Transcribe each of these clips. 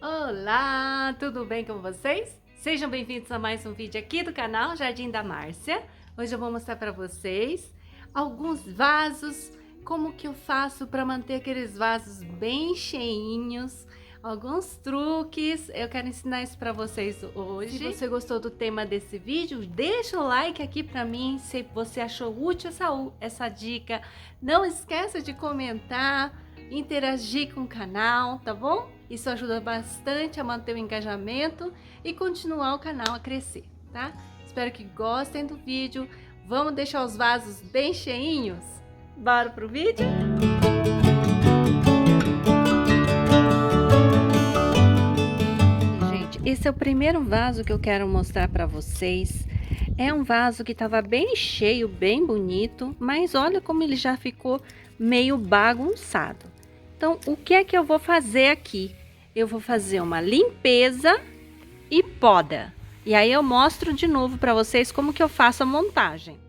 Olá, tudo bem com vocês? Sejam bem-vindos a mais um vídeo aqui do canal Jardim da Márcia. Hoje eu vou mostrar para vocês alguns vasos, como que eu faço para manter aqueles vasos bem cheinhos, alguns truques. Eu quero ensinar isso para vocês hoje. Se você gostou do tema desse vídeo, deixa o like aqui para mim se você achou útil essa dica. Não esqueça de comentar, interagir com o canal, tá bom? Isso ajuda bastante a manter o engajamento e continuar o canal a crescer, tá? Espero que gostem do vídeo. Vamos deixar os vasos bem cheinhos? Bora pro vídeo? Gente, esse é o primeiro vaso que eu quero mostrar para vocês. É um vaso que estava bem cheio, bem bonito, mas olha como ele já ficou meio bagunçado. Então, o que é que eu vou fazer aqui? Eu vou fazer uma limpeza e poda. E aí eu mostro de novo para vocês como que eu faço a montagem.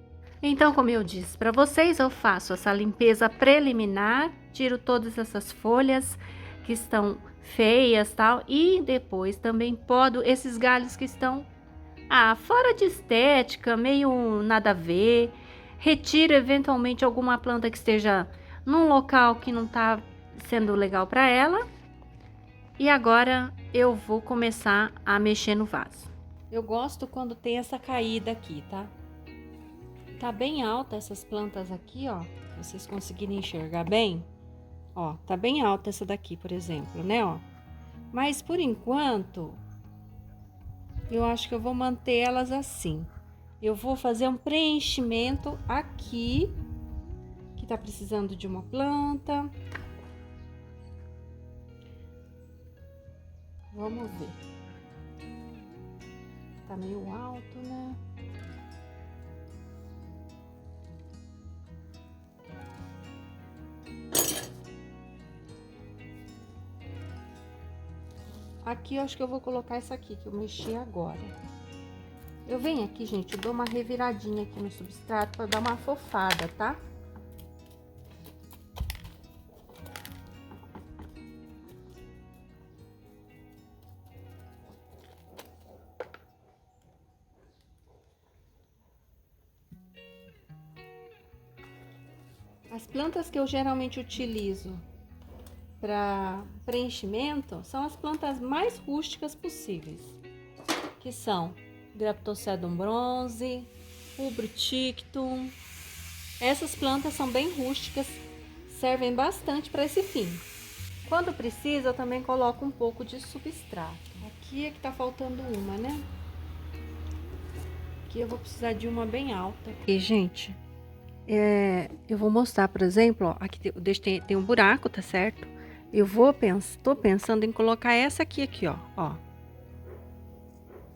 Então, como eu disse para vocês, eu faço essa limpeza preliminar, tiro todas essas folhas que estão feias, tal, e depois também podo esses galhos que estão fora de estética, meio nada a ver. Retiro eventualmente alguma planta que esteja num local que não está sendo legal para ela. E agora eu vou começar a mexer no vaso. Eu gosto quando tem essa caída aqui, tá? Tá bem alta essas plantas aqui, ó. Se vocês conseguirem enxergar bem. Ó, tá bem alta essa daqui, por exemplo, né, ó. Mas por enquanto, eu acho que eu vou manter elas assim. Eu vou fazer um preenchimento aqui, que tá precisando de uma planta. Vamos ver. Tá meio alto, né? Aqui eu acho que eu vou colocar essa aqui que eu mexi agora. Eu venho aqui, gente, eu dou uma reviradinha aqui no substrato para dar uma afofada, tá? As plantas que eu geralmente utilizo para preenchimento são as plantas mais rústicas possíveis, que são Graptocedum bronze, Rubrotictum. Essas plantas são bem rústicas, servem bastante para esse fim. Quando precisa, eu também coloco um pouco de substrato. Aqui é que tá faltando uma, né? Aqui eu vou precisar de uma bem alta. E, gente, eu vou mostrar, por exemplo, ó, aqui tem um buraco, tá certo? Tô pensando em colocar essa aqui, ó.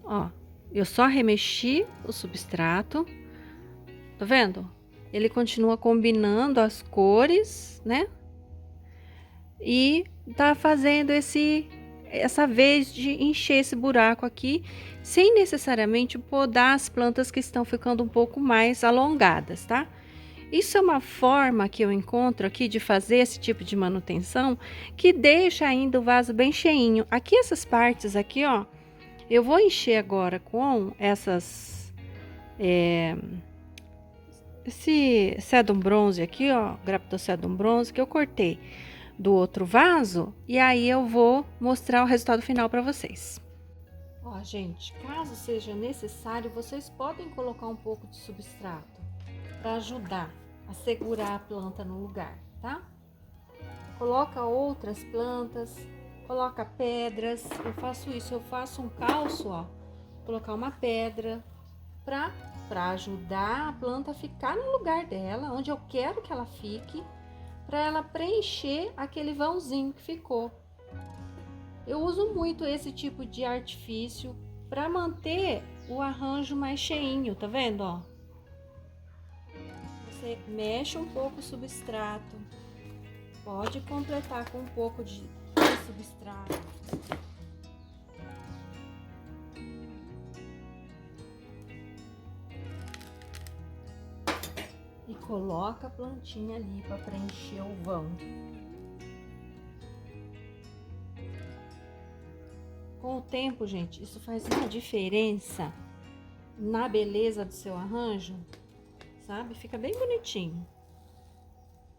Ó, eu só remexi o substrato, tá vendo? Ele continua combinando as cores, né? E tá fazendo essa vez de encher esse buraco aqui, sem necessariamente podar as plantas que estão ficando um pouco mais alongadas, tá? Isso é uma forma que eu encontro aqui de fazer esse tipo de manutenção que deixa ainda o vaso bem cheinho. Aqui essas partes aqui, ó, eu vou encher agora com esse sedum bronze aqui, ó, Graptocedum bronze que eu cortei do outro vaso, e aí eu vou mostrar o resultado final para vocês. Ó, gente, caso seja necessário, vocês podem colocar um pouco de substrato para ajudar a segurar a planta no lugar, tá? Coloca outras plantas, coloca pedras. Eu faço isso, eu faço um calço, ó, colocar uma pedra para ajudar a planta a ficar no lugar dela, onde eu quero que ela fique, para ela preencher aquele vãozinho que ficou. Eu uso muito esse tipo de artifício para manter o arranjo mais cheinho, tá vendo, ó? Você mexe um pouco o substrato, pode completar com um pouco de substrato. E coloca a plantinha ali para preencher o vão. Com o tempo, gente, isso faz uma diferença na beleza do seu arranjo, sabe? Fica bem bonitinho.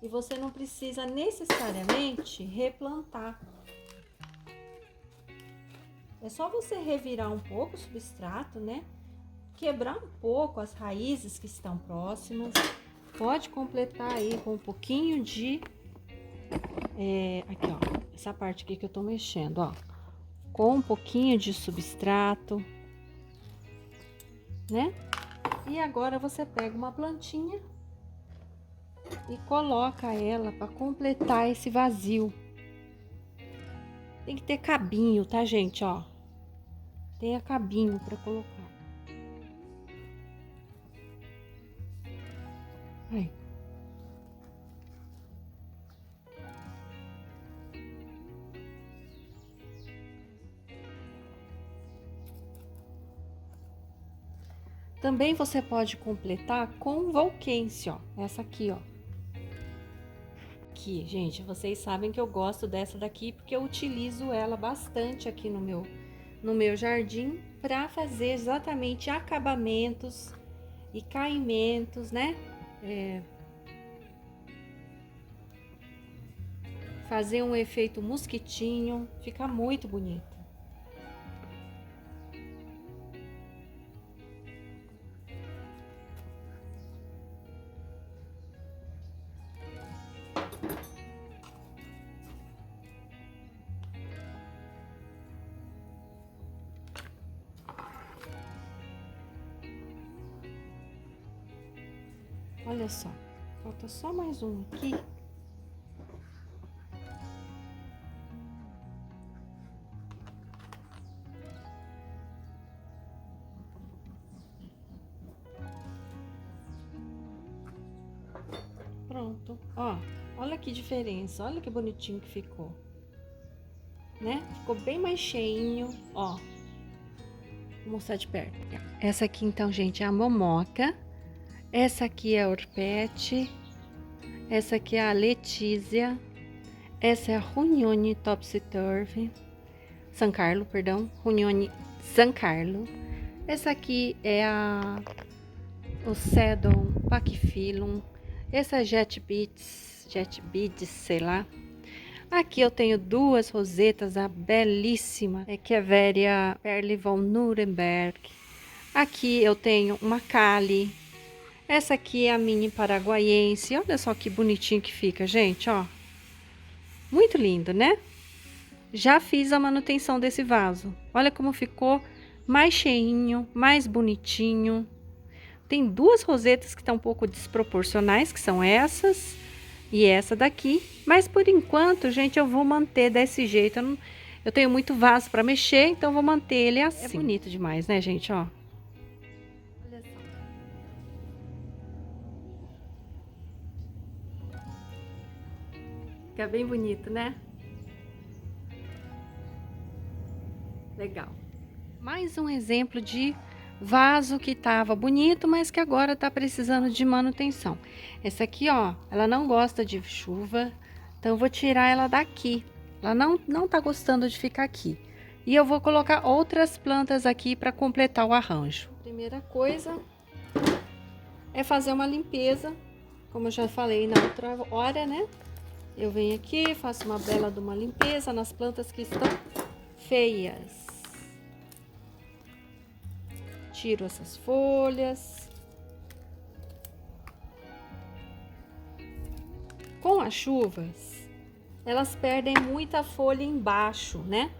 E você não precisa necessariamente replantar. É só você revirar um pouco o substrato, né? Quebrar um pouco as raízes que estão próximas. Pode completar aí com um pouquinho de... aqui, ó. Essa parte aqui que eu tô mexendo, ó. Com um pouquinho de substrato, né? E agora você pega uma plantinha e coloca ela para completar esse vazio. Tem que ter cabinho, tá, gente? Ó, tenha cabinho para colocar. Aí. Também você pode completar com Volquense, ó. Essa aqui, ó. Aqui, gente, vocês sabem que eu gosto dessa daqui porque eu utilizo ela bastante aqui no meu jardim para fazer exatamente acabamentos e caimentos, né? Fazer um efeito mosquitinho, fica muito bonito. Olha só, falta só mais um aqui. Pronto, ó, olha que diferença, olha que bonitinho que ficou, né? Ficou bem mais cheinho, ó. Vou mostrar de perto. Essa aqui, então, gente, é a momoca. Essa aqui é a orpete. Essa aqui é a letícia. Essa é a Runione topsy-turvy. San Carlo, perdão. Runione San Carlo. Essa aqui é o Sedon pachyphyllum. Essa é Jet Beads, sei lá. Aqui eu tenho duas rosetas, a belíssima, que é Veria Perle von Nuremberg. Aqui eu tenho uma Cali. Essa aqui é a mini paraguaiense. Olha só que bonitinho que fica, gente, ó. Muito lindo, né? Já fiz a manutenção desse vaso. Olha como ficou mais cheinho, mais bonitinho. Tem duas rosetas que estão um pouco desproporcionais, que são essas e essa daqui. Mas por enquanto, gente, eu vou manter desse jeito. Eu tenho muito vaso para mexer, então vou manter ele assim. É bonito demais, né, gente, ó. Olha só. Fica bem bonito, né? Legal. Mais um exemplo de vaso que tava bonito, mas que agora tá precisando de manutenção. Essa aqui, ó, ela não gosta de chuva, então eu vou tirar ela daqui. Ela não tá gostando de ficar aqui. E eu vou colocar outras plantas aqui para completar o arranjo. Primeira coisa é fazer uma limpeza, como eu já falei na outra hora, né? Eu venho aqui, faço uma bela de uma limpeza nas plantas que estão feias. Tiro essas folhas. Com as chuvas, elas perdem muita folha embaixo, né?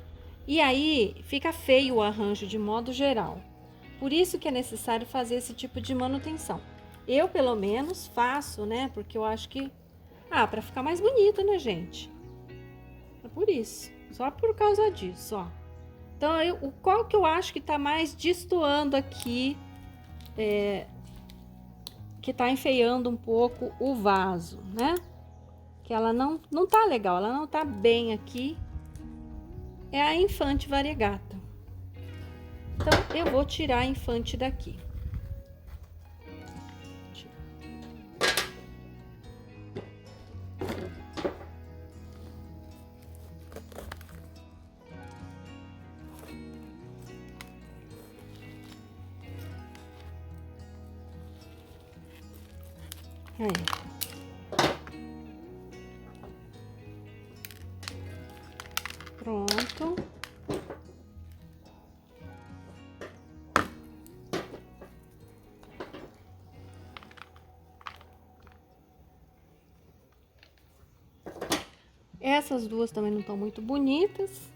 E aí fica feio o arranjo de modo geral. Por isso que é necessário fazer esse tipo de manutenção. Eu, pelo menos, faço, né? Porque eu acho que... para ficar mais bonito, né, gente? É por isso. Só por causa disso, ó. Então, qual que eu acho que tá mais destoando aqui, que tá enfeiando um pouco o vaso, né? Que ela não tá legal, ela não tá bem aqui, é a Infante variegata. Então, eu vou tirar a Infante daqui. Aí. Pronto. Essas duas também não estão muito bonitas,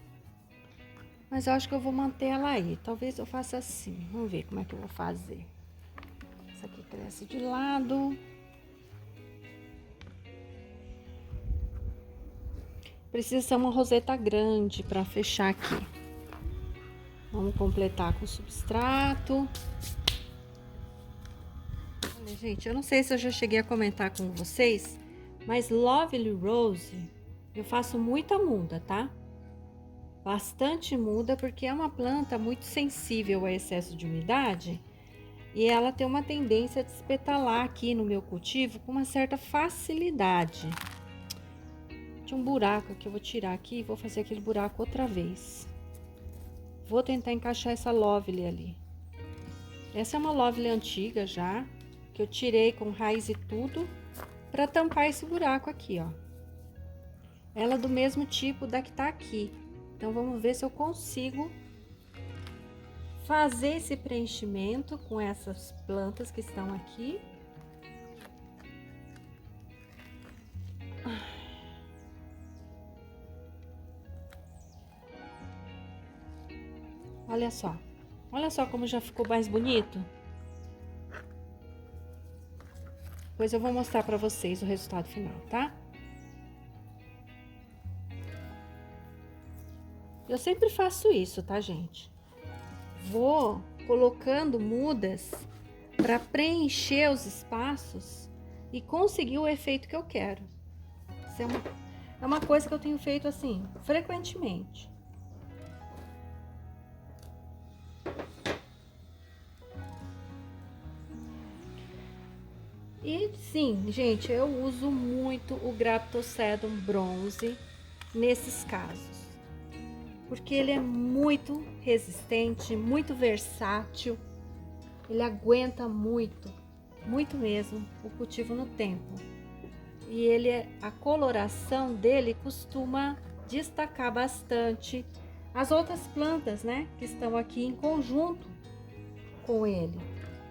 mas eu acho que eu vou manter ela aí. Talvez eu faça assim. Vamos ver como é que eu vou fazer. Essa aqui cresce de lado. Precisa ser uma roseta grande para fechar aqui. Vamos completar com o substrato. Olha, gente, eu não sei se eu já cheguei a comentar com vocês, mas Lovely Rose eu faço muita muda, tá? Bastante muda, porque é uma planta muito sensível a excesso de umidade e ela tem uma tendência a despetalar aqui no meu cultivo com uma certa facilidade. Tinha um buraco que eu vou tirar aqui e vou fazer aquele buraco outra vez. Vou tentar encaixar essa Lovely ali. Essa é uma Lovely antiga já, que eu tirei com raiz e tudo, para tampar esse buraco aqui, ó. Ela é do mesmo tipo da que tá aqui. Então, vamos ver se eu consigo fazer esse preenchimento com essas plantas que estão aqui. Olha só como já ficou mais bonito. Depois eu vou mostrar para vocês o resultado final, tá? Eu sempre faço isso, tá, gente? Vou colocando mudas para preencher os espaços e conseguir o efeito que eu quero. Isso é uma coisa que eu tenho feito assim, frequentemente. E sim, gente, eu uso muito o Graptocedum bronze nesses casos, porque ele é muito resistente, muito versátil, ele aguenta muito, muito mesmo o cultivo no tempo. E a coloração dele costuma destacar bastante as outras plantas, né, que estão aqui em conjunto com ele.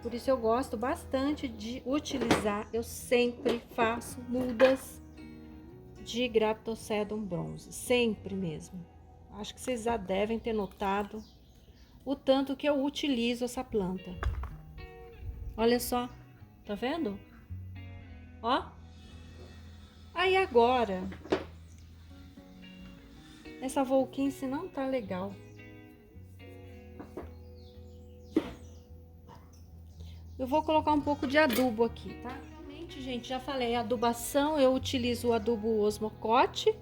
Por isso eu gosto bastante de utilizar, eu sempre faço mudas de Graptocedum bronze, sempre mesmo. Acho que vocês já devem ter notado o tanto que eu utilizo essa planta. Olha só, tá vendo? Ó. Aí agora, essa Volquense não tá legal. Eu vou colocar um pouco de adubo aqui, tá? Realmente, gente, já falei, adubação, eu utilizo o adubo Osmocote.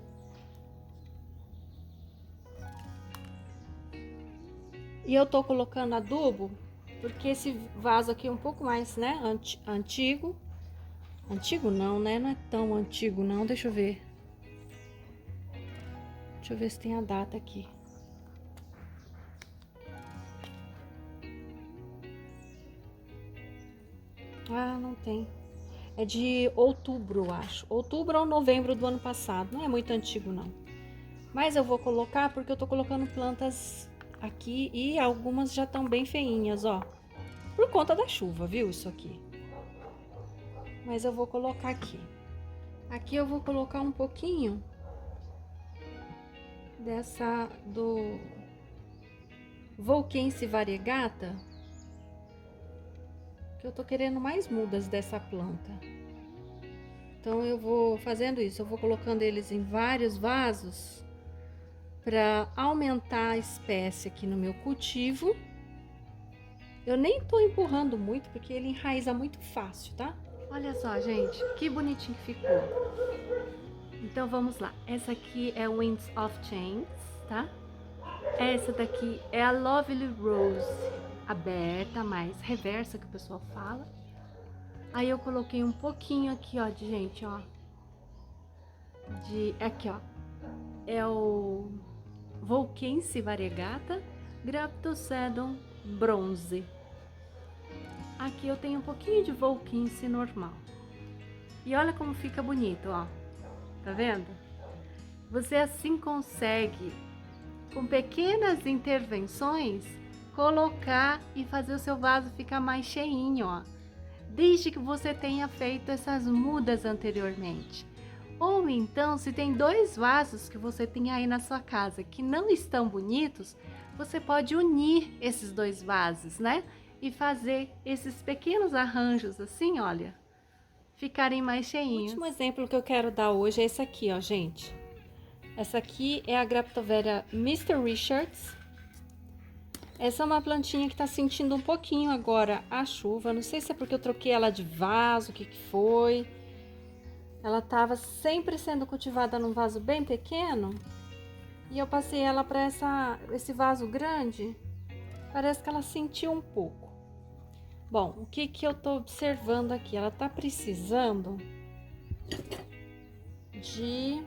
E eu tô colocando adubo porque esse vaso aqui é um pouco mais, né, antigo. Antigo não, né? Não é tão antigo não, deixa eu ver. Deixa eu ver se tem a data aqui. Ah, não tem. É de outubro, acho. Outubro ou novembro do ano passado. Não é muito antigo, não. Mas eu vou colocar porque eu tô colocando plantas aqui e algumas já estão bem feinhas, ó. Por conta da chuva, viu? Isso aqui. Mas eu vou colocar aqui. Aqui eu vou colocar um pouquinho dessa do Volquense variegata, que eu tô querendo mais mudas dessa planta. Então eu vou fazendo isso, eu vou colocando eles em vários vasos para aumentar a espécie aqui no meu cultivo. Eu nem tô empurrando muito porque ele enraiza muito fácil, tá? Olha só, gente, que bonitinho que ficou. Então vamos lá. Essa aqui é Winds of Change, tá? Essa daqui é a Lovely Rose aberta, mais reversa que o pessoal fala. Aí eu coloquei um pouquinho aqui, ó, de gente, ó. Aqui, ó. É o Volquense variegata Graptocedum bronze. Aqui eu tenho um pouquinho de Volquense normal. E olha como fica bonito, ó. Tá vendo? Você assim consegue, com pequenas intervenções, colocar e fazer o seu vaso ficar mais cheinho, ó. Desde que você tenha feito essas mudas anteriormente. Ou então, se tem dois vasos que você tem aí na sua casa que não estão bonitos, você pode unir esses dois vasos, né? E fazer esses pequenos arranjos assim, olha, ficarem mais cheinhos. O último exemplo que eu quero dar hoje é esse aqui, ó, gente. Essa aqui é a Graptoveria Mr. Richards. Essa é uma plantinha que tá sentindo um pouquinho agora a chuva. Não sei se é porque eu troquei ela de vaso, o que que foi. Ela estava sempre sendo cultivada num vaso bem pequeno. E eu passei ela para esse vaso grande. Parece que ela sentiu um pouco. Bom, o que que eu tô observando aqui? Ela tá precisando de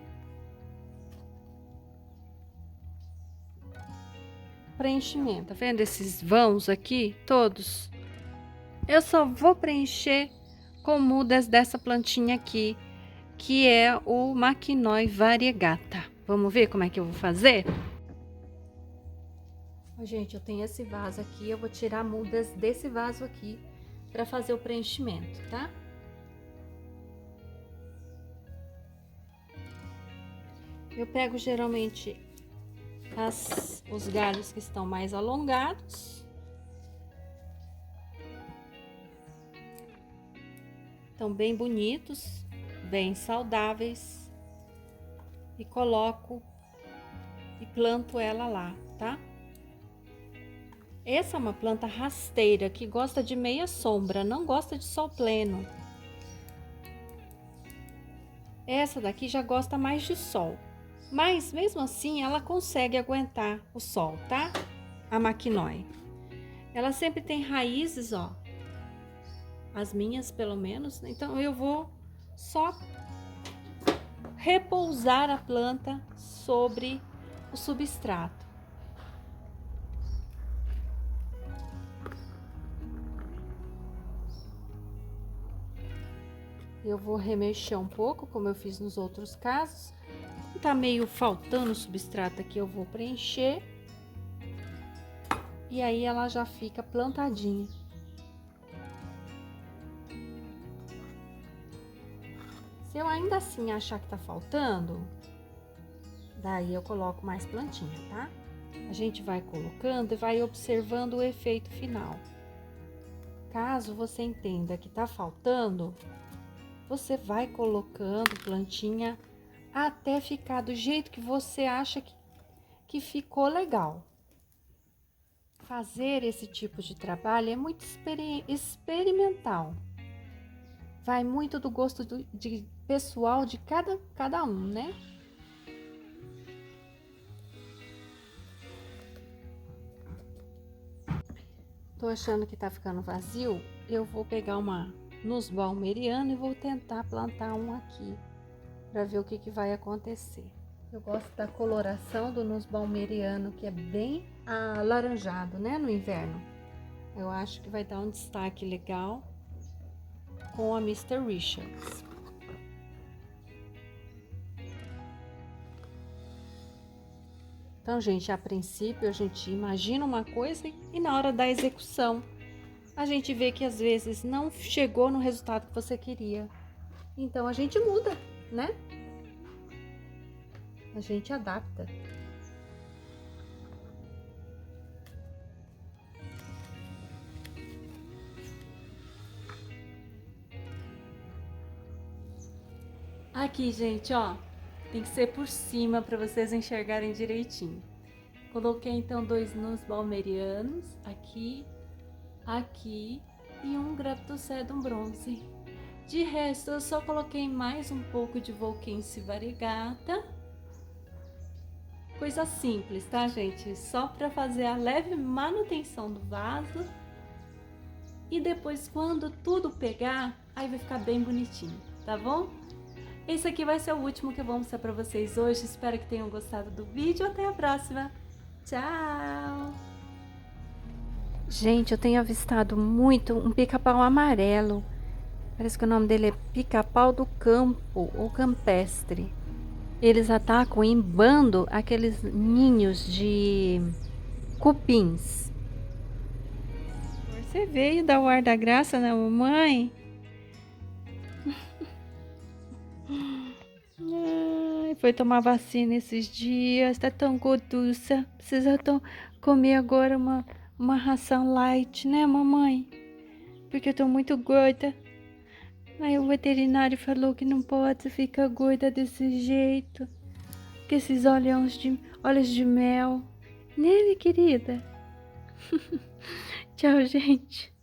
preenchimento. Tá vendo esses vãos aqui, todos? Eu só vou preencher com mudas dessa plantinha aqui, que é o Maquinói variegata. Vamos ver como é que eu vou fazer? Gente, eu tenho esse vaso aqui, eu vou tirar mudas desse vaso aqui para fazer o preenchimento, tá? Eu pego geralmente os galhos que estão mais alongados. Estão bem bonitos, bem saudáveis. E coloco e planto ela lá, tá? Essa é uma planta rasteira que gosta de meia sombra, não gosta de sol pleno. Essa daqui já gosta mais de sol, mas mesmo assim ela consegue aguentar o sol, tá? A Maquinói. Ela sempre tem raízes, ó. As minhas, pelo menos. Então eu vou só repousar a planta sobre o substrato. Eu vou remexer um pouco, como eu fiz nos outros casos. Tá meio faltando o substrato aqui, eu vou preencher. E aí ela já fica plantadinha. Se eu ainda assim achar que tá faltando, daí eu coloco mais plantinha, tá? A gente vai colocando e vai observando o efeito final. Caso você entenda que tá faltando, você vai colocando plantinha até ficar do jeito que você acha que ficou legal. Fazer esse tipo de trabalho é muito experimental. Vai muito do gosto de pessoal de cada um, né? Tô achando que tá ficando vazio, eu vou pegar uma Nus Balmeriano e vou tentar plantar um aqui, para ver o que vai acontecer. Eu gosto da coloração do Nus Balmeriano, que é bem alaranjado, né, no inverno. Eu acho que vai dar um destaque legal com a Mr. Richards. Então, gente, a princípio a gente imagina uma coisa e na hora da execução a gente vê que às vezes não chegou no resultado que você queria. Então a gente muda, né? A gente adapta. Aqui, gente, ó, tem que ser por cima para vocês enxergarem direitinho. Coloquei então 2 nus balmerianos aqui, aqui e um Graptocedum bronze. De resto, eu só coloquei mais um pouco de Volquense variegata. Coisa simples, tá, gente? Só para fazer a leve manutenção do vaso. E depois, quando tudo pegar, aí vai ficar bem bonitinho, tá bom? Esse aqui vai ser o último que eu vou mostrar para vocês hoje. Espero que tenham gostado do vídeo. Até a próxima. Tchau! Gente, eu tenho avistado muito um pica-pau amarelo Parece que o nome dele é pica-pau do campo ou campestre. Eles atacam em bando aqueles ninhos de cupins. Você veio dar o ar da graça na mamãe? Ai, foi tomar vacina esses dias, tá tão gorduça. Precisa comer agora uma ração light, né, mamãe? Porque eu tô muito gorda. Aí o veterinário falou que não pode ficar gorda desse jeito. Que esses olhos de mel. Né, minha querida? Tchau, gente.